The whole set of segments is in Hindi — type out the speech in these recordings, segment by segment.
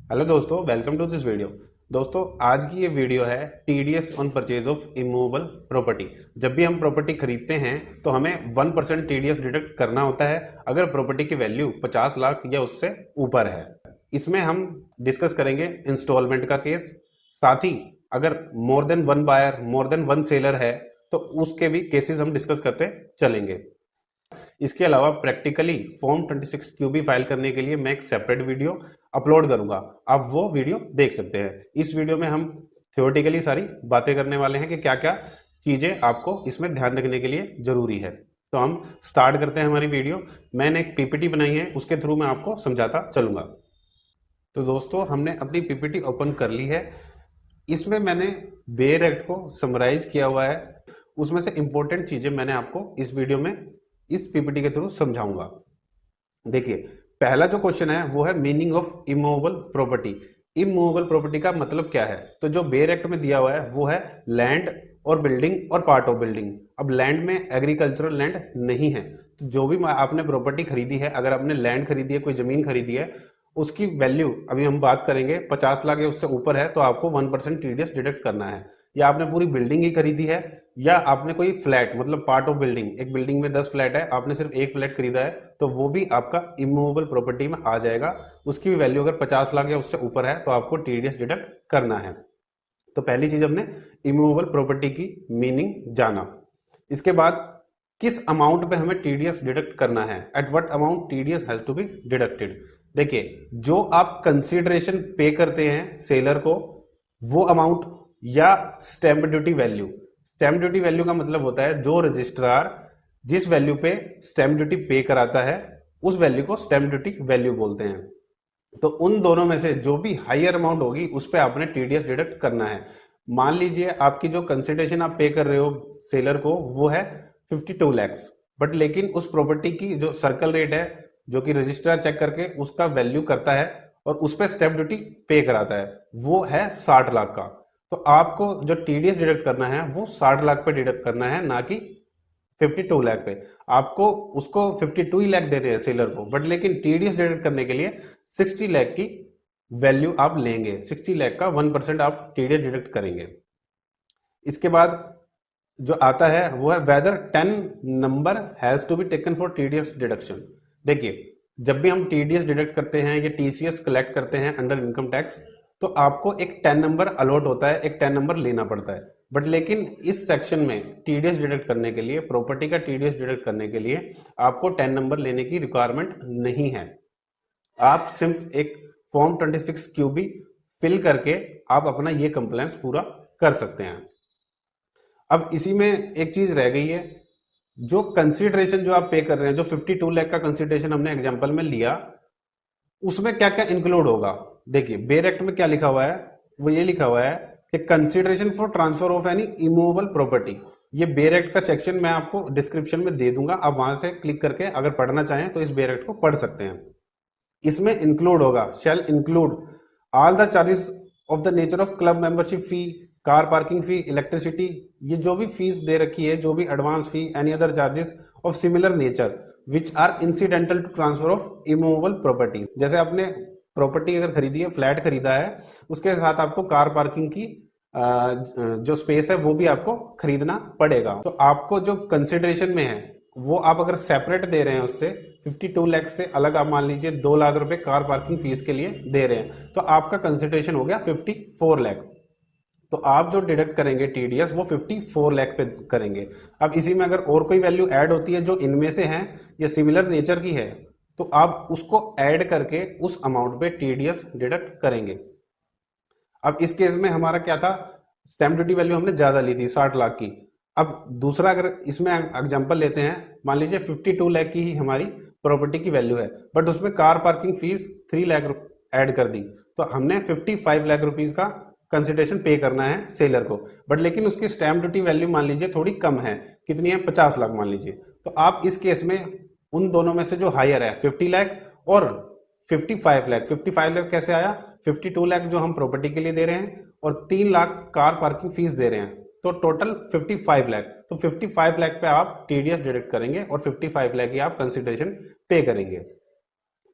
हेलो दोस्तों, वेलकम टू दिस वीडियो। दोस्तों, आज की ये वीडियो है TDS on purchase of immovable property. जब भी हम प्रॉपर्टी खरीदते हैं तो हमें 1% टीडीएस डिडक्ट करना होता है अगर प्रॉपर्टी की वैल्यू 50 लाख या उससे ऊपर है। इसमें हम डिस्कस करेंगे इंस्टॉलमेंट का केस, साथ ही अगर more than one buyer more than one seller है तो उसके भी केसेस हम डिस्कस करते चलेंगे। इसके अलावा प्रैक्टिकली फॉर्म 26 क्यूबी फाइल करने के लिए मैं एक सेपरेट वीडियो अपलोड करूंगा, आप वो वीडियो देख सकते हैं। इस वीडियो में हम थ्योरेटिकली सारी बातें करने वाले हैं कि क्या क्या चीज़ें आपको इसमें ध्यान रखने के लिए ज़रूरी है। तो हम स्टार्ट करते हैं हमारी वीडियो। मैंने एक पीपीटी बनाई है, उसके थ्रू मैं आपको समझाता चलूँगा। तो दोस्तों, हमने अपनी पीपीटी ओपन कर ली है। इसमें मैंने बेयर एक्ट को समराइज किया हुआ है। उसमें से इंपॉर्टेंट चीज़ें मैंने आपको इस वीडियो में इस पीपीटी के थ्रू समझाऊंगा। देखिए, पहला जो क्वेश्चन है वो है meaning of immovable property. Immovable property का मतलब क्या है? तो जो बेयर एक्ट में दिया हुआ है वो है लैंड और बिल्डिंग और पार्ट ऑफ बिल्डिंग। अब लैंड में एग्रीकल्चरल लैंड नहीं है, तो जो भी आपने प्रॉपर्टी खरीदी है, अगर आपने लैंड खरीदी है, कोई जमीन खरीदी है, उसकी वैल्यू अभी हम बात करेंगे 50 लाख या उससे ऊपर है तो आपको 1% टीडीएस डिडक्ट करना है। या आपने पूरी बिल्डिंग ही खरीदी है, या आपने कोई फ्लैट मतलब पार्ट ऑफ बिल्डिंग, एक बिल्डिंग में 10 फ्लैट है, आपने सिर्फ एक फ्लैट खरीदा है, तो वो भी आपका इमूवेबल प्रॉपर्टी में आ जाएगा। उसकी भी वैल्यू अगर 50 लाख या उससे ऊपर है तो आपको टीडीएस डिडक्ट करना है। तो पहली चीज हमने इमूवेबल प्रॉपर्टी की मीनिंग जाना। इसके बाद किस अमाउंट पे हमें टीडीएस डिडक्ट करना है, at what amount TDS has to be deducted. देखिए, जो आप कंसीडरेशन पे करते हैं सेलर को, वो अमाउंट, या stamp duty value. Stamp duty value का मतलब होता है जो रजिस्ट्रार जिस वैल्यू पे स्टैंप ड्यूटी पे कराता है उस वैल्यू को स्टैंप ड्यूटी वैल्यू बोलते हैं। तो उन दोनों में से जो भी हाईयर अमाउंट होगी उस पे आपने टीडीएस डिडक्ट करना है। मान लीजिए आपकी जो कंसिडरेशन आप पे कर रहे हो सेलर को वो है 52 लैक्स, बट लेकिन उस प्रॉपर्टी की जो सर्कल रेट है, जो कि रजिस्ट्रार चेक करके उसका वैल्यू करता है और उस पर स्टैंप ड्यूटी पे कराता है, वो है 60 लाख का। तो आपको जो टीडीएस डिडक्ट करना है वो 60 लाख पे डिडक्ट करना है, ना कि 52 लाख पे। आपको उसको 52 ही लाख देने हैं सेलर को, बट लेकिन टीडीएस डिडक्ट करने के लिए 60 लाख की वैल्यू आप लेंगे। 60 लाख का 1% आप टीडीएस डिडक्ट करेंगे। इसके बाद जो आता है वो है whether 10 number has to be taken for TDS deduction. देखिए, जब भी हम टीडीएस डिडक्ट करते हैं या टीसीएस कलेक्ट करते हैं अंडर इनकम टैक्स, तो आपको एक 10 नंबर अलॉट होता है, एक 10 नंबर लेना पड़ता है। बट लेकिन इस सेक्शन में टीडीएस डिडक्ट करने के लिए, प्रॉपर्टी का टीडीएस डिडक्ट करने के लिए आपको 10 नंबर लेने की रिक्वायरमेंट नहीं है। आप सिर्फ एक फॉर्म 26 क्यूबी फिल करके आप अपना ये कंप्लायंस पूरा कर सकते हैं। अब इसी में एक चीज रह गई है, जो कंसिडरेशन जो आप पे कर रहे हैं, जो 52 लाख का कंसिडरेशन हमने एग्जांपल में लिया, उसमें क्या क्या इंक्लूड होगा। देखिए, बेयर एक्ट में क्या लिखा हुआ है, वो ये लिखा हुआ है कि consideration for transfer of any immovable property. ये बेयर एक्ट का सेक्शन मैं आपको डिस्क्रिप्शन में दे दूंगा, आप वहां से क्लिक करके अगर पढ़ना चाहें तो इस बेयर एक्ट को पढ़ सकते हैं। इसमें इंक्लूड होगा, shall include all the charges of the nature of club membership fee, car parking fee, electricity, ये जो भी फीस दे रखी है, जो भी advance fee, any other charges of similar nature which are incidental to transfer of immovable property. जैसे आपने प्रॉपर्टी अगर खरीदी है, फ्लैट खरीदा है, उसके साथ आपको कार पार्किंग की जो स्पेस है वो भी आपको खरीदना पड़ेगा। तो आपको जो कंसिडरेशन में है वो आप अगर सेपरेट दे रहे हैं उससे 52 लाख से अलग, आप मान लीजिए 2 लाख रुपए कार पार्किंग फीस के लिए दे रहे हैं, तो आपका कंसिडरेशन हो गया 54 लाख। तो आप जो डिडक्ट करेंगे टीडीएस वो 54 लाख पे करेंगे। अब इसी में अगर और कोई वैल्यू ऐड होती है जो इनमें से है या सिमिलर नेचर की है, तो आप उसको ऐड करके उस अमाउंट पे टीडीएस डिडक्ट करेंगे। अब इस केस में हमारा क्या था, स्टैंप ड्यूटी वैल्यू हमने ज्यादा ली थी 60 लाख की। अब दूसरा अगर इसमें एग्जांपल लेते हैं, मान लीजिए 52 लाख की ही हमारी प्रॉपर्टी की वैल्यू है, बट उसमें car parking fees 3 lakh add कर दी, तो हमने 55 लाख रुपीज का कंसिडरेशन पे करना है सेलर को। बट लेकिन उसकी स्टैंप ड्यूटी वैल्यू मान लीजिए थोड़ी कम है, कितनी है, 50 लाख मान लीजिए। तो आप इस केस में उन दोनों में से जो हायर है 50 लाख और 55 लाख, 55 लाख कैसे आया, 52 लाख जो हम प्रॉपर्टी के लिए दे रहे हैं और 3 लाख कार पार्किंग फीस दे रहे हैं, तो टोटल 55 लाख। तो 55 लाख पे आप टीडीएस डिडक्ट करेंगे और 55 लाख ही आप कंसिडरेशन पे करेंगे।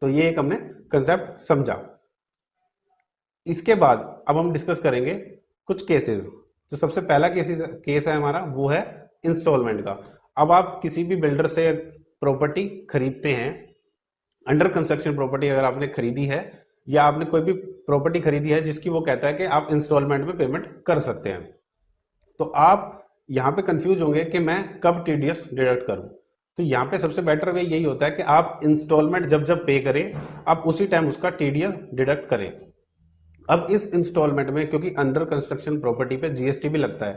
तो ये एक हमने कंसेप्ट समझा। इसके बाद अब हम डिस्कस करेंगे कुछ केसेस। तो सबसे पहला केस है हमारा, वो है इंस्टॉलमेंट का। अब आप किसी भी बिल्डर से प्रॉपर्टी खरीदते हैं, अंडर कंस्ट्रक्शन प्रॉपर्टी अगर आपने खरीदी है या आपने कोई भी प्रॉपर्टी खरीदी है जिसकी वो कहता है कि आप इंस्टॉलमेंट में पेमेंट कर सकते हैं, तो आप यहाँ पे कंफ्यूज होंगे कि मैं कब टीडीएस डिडक्ट करूं। तो यहाँ पे सबसे बेटर वे यही होता है कि आप इंस्टॉलमेंट जब जब पे करें आप उसी टाइम उसका टीडीएस डिडक्ट करें। अब इस इंस्टॉलमेंट में क्योंकि अंडर कंस्ट्रक्शन प्रॉपर्टी पे जीएसटी भी लगता है,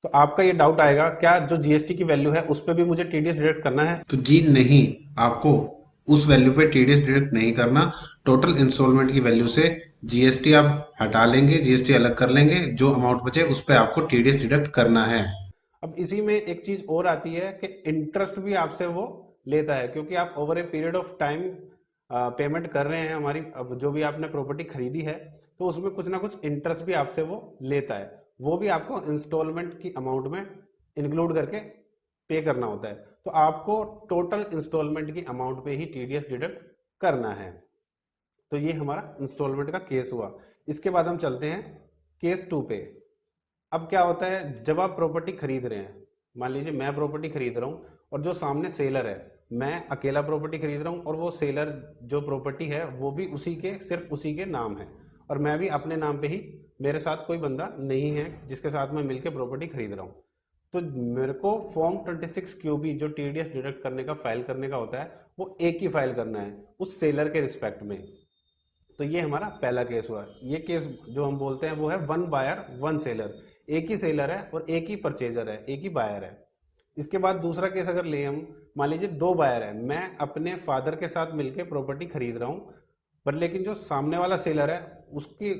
तो आपका ये डाउट आएगा क्या जो जीएसटी की वैल्यू है उस पर भी मुझे टीडीएस डिडक्ट करना है? तो जी नहीं, आपको उस वैल्यू पे टीडीएस डिडक्ट नहीं करना। टोटल इंस्टॉलमेंट की वैल्यू से जीएसटी आप हटा लेंगे, जीएसटी अलग कर लेंगे, जो अमाउंट बचे उस पे आपको टीडीएस डिडक्ट करना है। अब इसी में एक चीज और आती है कि इंटरेस्ट भी आपसे वो लेता है, क्योंकि आप over a period of time payment कर रहे हैं हमारी, अब जो भी आपने प्रॉपर्टी खरीदी है तो उसमें कुछ ना कुछ इंटरेस्ट भी आपसे वो लेता है, वो भी आपको इंस्टॉलमेंट की अमाउंट में इंक्लूड करके पे करना होता है। तो आपको टोटल इंस्टॉलमेंट की अमाउंट पे ही टीडीएस डिडक्ट करना है। तो ये हमारा इंस्टॉलमेंट का केस हुआ। इसके बाद हम चलते हैं केस 2 पे। अब क्या होता है, जब आप प्रॉपर्टी खरीद रहे हैं, मान लीजिए मैं प्रॉपर्टी खरीद रहा हूँ और जो सामने सेलर है, मैं अकेला प्रॉपर्टी खरीद रहा हूँ और वो सेलर जो प्रॉपर्टी है वो भी उसी के सिर्फ उसी के नाम है और मैं भी अपने नाम पे ही, मेरे साथ कोई बंदा नहीं है जिसके साथ मैं मिलकर प्रॉपर्टी खरीद रहा हूँ। तो मेरे को फॉर्म 26 क्यूबी जो टीडीएस डिडक्ट करने का फाइल करने का होता है वो एक ही फाइल करना है उस सेलर के रिस्पेक्ट में। तो ये हमारा पहला केस हुआ। ये केस जो हम बोलते हैं वो है वन बायर वन सेलर, एक ही सेलर है और एक ही परचेजर है, एक ही बायर है। इसके बाद दूसरा केस अगर ले हम, मान लीजिए दो बायर है, मैं अपने फादर के साथ मिलकर प्रॉपर्टी खरीद रहा हूँ, पर लेकिन जो सामने वाला सेलर है उसकी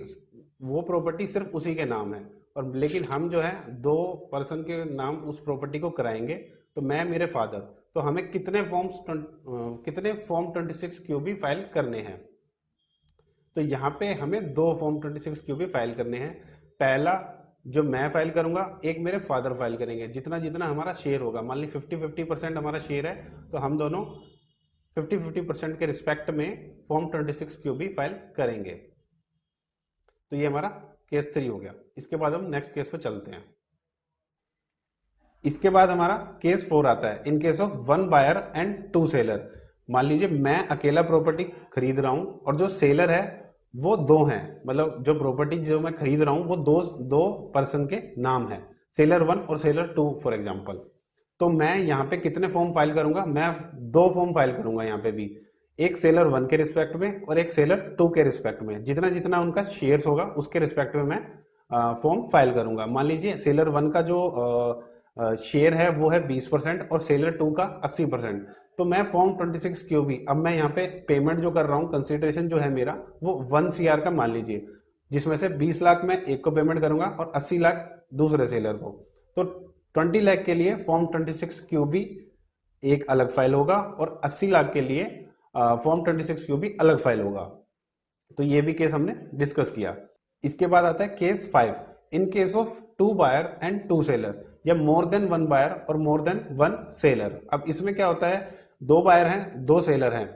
वो प्रॉपर्टी सिर्फ उसी के नाम है, और लेकिन हम जो है दो पर्सन के नाम उस प्रॉपर्टी को कराएंगे, तो मैं मेरे फादर, तो हमें कितने फॉर्म 26 क्यूबी फाइल करने हैं? तो यहाँ पे हमें दो फॉर्म 26 क्यूबी फाइल करने हैं। पहला जो मैं फाइल करूंगा, एक मेरे फादर फाइल करेंगे, जितना जितना हमारा शेयर होगा, मान ली 50-50% हमारा शेयर है, तो हम दोनों 50-50% के रिस्पेक्ट में फॉर्म 26 क्यूबी फाइल करेंगे। तो ये हमारा केस 3 हो गया। इसके बाद हम नेक्स्ट केस पे चलते हैं। इसके बाद हमारा केस 4 आता है, in case of one buyer and two seller. मान लीजिए मैं अकेला प्रॉपर्टी खरीद रहा हूं और जो सेलर है वो दो हैं, मतलब जो प्रॉपर्टी जो मैं खरीद रहा हूं वो दो दो पर्सन के नाम है, सेलर 1 और सेलर 2 फॉर एग्जांपल। तो मैं यहाँ पे कितने फॉर्म फाइल करूंगा? मैं दो फॉर्म फाइल करूंगा यहाँ पे भी, एक सेलर 1 के रिस्पेक्ट में और एक सेलर 2 के रिस्पेक्ट में। जितना जितना उनका शेयर्स होगा उसके रिस्पेक्ट में मैं फॉर्म फाइल करूंगा। मान लीजिए सेलर 1 का जो शेयर है वो है 20% और सेलर 2 का 80%। तो मैं फॉर्म 26 क्यूबी, अब मैं यहाँ पे पेमेंट जो कर रहा हूँ, कंसिडरेशन जो है मेरा वो 1 CR का मान लीजिए, जिसमें से 20 लाख मैं एक को पेमेंट करूंगा और 80 लाख दूसरे सेलर को। तो 20 लाख के लिए फॉर्म 26 क्यूबी एक अलग फाइल होगा और 80 लाख के लिए फॉर्म 26 क्यूबी अलग फाइल होगा। तो ये भी केस हमने डिस्कस किया। इसके बाद आता है case 5, in case of two buyer and two seller, या मोर देन वन बायर और मोर देन वन सेलर। अब इसमें क्या होता है, दो बायर हैं दो सेलर हैं,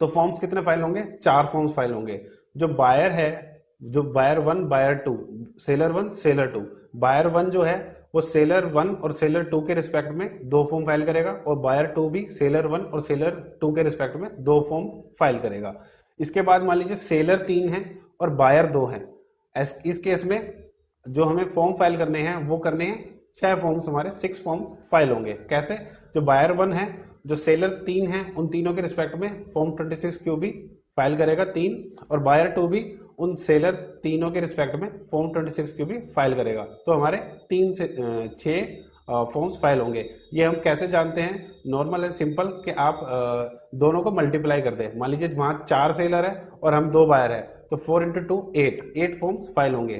तो फॉर्म्स कितने फाइल होंगे? 4 फॉर्म्स फाइल होंगे। जो बायर है, जो buyer 1 buyer 2, seller 1 seller 2, buyer 1 जो है वो सेलर 1 और सेलर 2 के रिस्पेक्ट में दो फॉर्म फाइल करेगा और बायर 2 भी सेलर 1 और सेलर 2 के रिस्पेक्ट में दो फॉर्म फाइल करेगा। इसके बाद मान लीजिए सेलर 3 है और बायर 2 है, इस केस में जो हमें फॉर्म फाइल करने हैं वो करने हैं 6 फॉर्म्स, हमारे 6 फॉर्म्स फाइल होंगे। कैसे? जो बायर 1 है, जो सेलर 3 है, उन तीनों के रिस्पेक्ट में फॉर्म 26 क्यूबी फाइल करेगा 3, और बायर 2 भी उन सेलर तीनों के रिस्पेक्ट में फॉर्म 26 क्यूबी फाइल करेगा। तो हमारे 3 से 6 फॉर्म्स फाइल होंगे। ये हम कैसे जानते हैं? नॉर्मल एंड सिंपल कि आप दोनों को मल्टीप्लाई कर दें। मान लीजिए वहाँ 4 सेलर है और हम 2 बायर है, तो 4 × 2 8 फॉर्म्स फाइल होंगे,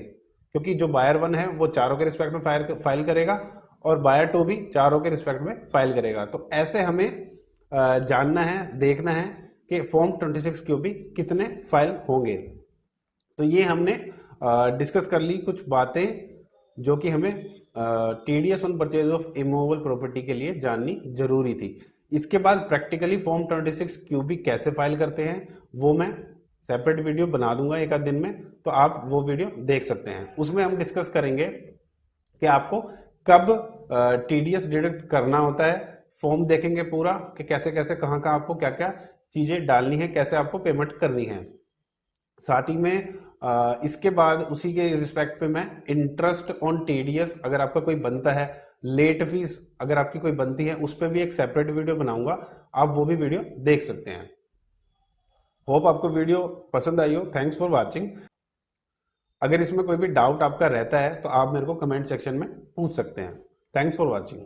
क्योंकि जो बायर 1 है वो चारों के रिस्पेक्ट में फाइल करेगा और बायर 2 भी चारों के रिस्पेक्ट में फाइल करेगा। तो ऐसे हमें जानना है, देखना है कि फॉर्म 26 क्यूबी कितने फाइल होंगे। तो ये हमने डिस्कस कर ली कुछ बातें जो कि हमें TDS on purchase of immovable property के लिए जाननी जरूरी थी। इसके बाद प्रैक्टिकली फॉर्म 26 क्यूबी कैसे फाइल करते हैं वो मैं सेपरेट वीडियो बना दूंगा एक आध दिन में, तो आप वो वीडियो देख सकते हैं। उसमें हम डिस्कस करेंगे कि आपको कब टीडीएस डिडक्ट करना होता है, फॉर्म देखेंगे पूरा कि कैसे कैसे कहाँ कहाँ आपको क्या क्या चीज़ें डालनी है, कैसे आपको पेमेंट करनी है। साथ ही में इसके बाद उसी के रिस्पेक्ट पे मैं इंटरेस्ट ऑन टीडीएस अगर आपका कोई बनता है, लेट फीस अगर आपकी कोई बनती है, उस पर भी एक सेपरेट वीडियो बनाऊंगा, आप वो भी वीडियो देख सकते हैं। होप आपको वीडियो पसंद आई हो। Thanks for watching. अगर इसमें कोई भी डाउट आपका रहता है तो आप मेरे को कमेंट सेक्शन में पूछ सकते हैं। Thanks for watching.